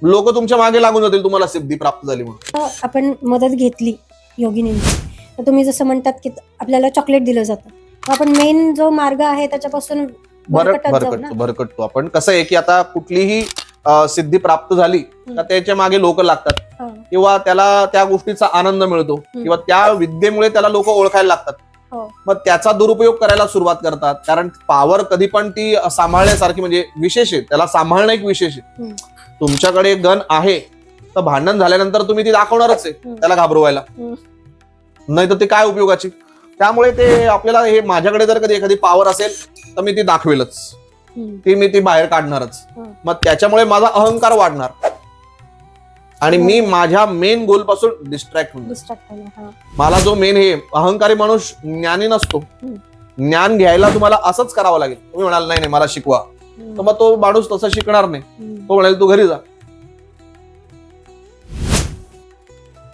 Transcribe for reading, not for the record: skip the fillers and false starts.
लोक तुमच्या मागे लागून जातील तुम्हाला सिद्धी प्राप्त झाली म्हणून. आपण मदत घेतली योगिनींची, तर तुम्ही जसं म्हणतात की आपल्याला चॉकलेट दिलं जातं, तर आपण मेन जो मार्ग आहे त्याच्यापासून भरकटत जाऊ ना. भरकटतो आपण. कसं आहे की आता कुठलीही सिद्धी प्राप्त झाली का त्याच्या मागे लोक लागतात, किंवा त्याला त्या गोष्टीचा आनंद मिळतो, किंवा त्या विद्येमुळे त्याला लोक ओळखायला लागतात. मग त्याचा दुरुपयोग करायला सुरुवात करतात. कारण पॉवर कधी पण ती सांभाळण्यासारखी, म्हणजे विशेष आहे, त्याला सांभाळणं एक विशेष आहे. तुमच्याकडे गन आहे तर भांडण झाल्यानंतर तुम्ही ती दाखवणारच आहे त्याला घाबरवायला, नाही तर ते काय उपयोगाची. त्यामुळे ते आपल्याला हे, माझ्याकडे जर कधी एखादी पॉवर असेल तर मी ती दाखवेलच, मी ती बाहेर काढणारच. मग त्याच्यामुळे माझा अहंकार वाढणार आणि मी माझ्या मेन गोल पासून डिस्ट्रॅक्ट होणार. मला जो मेन हे अहंकारी माणूस ज्ञानी नसतो. ज्ञान घ्यायला तुम्हाला असंच करावं लागेल. तुम्ही म्हणाल नाही नाही मला शिकवा, तर मग तो माणूस तसं शिकणार नाही. तो म्हणाल तू घरी जा.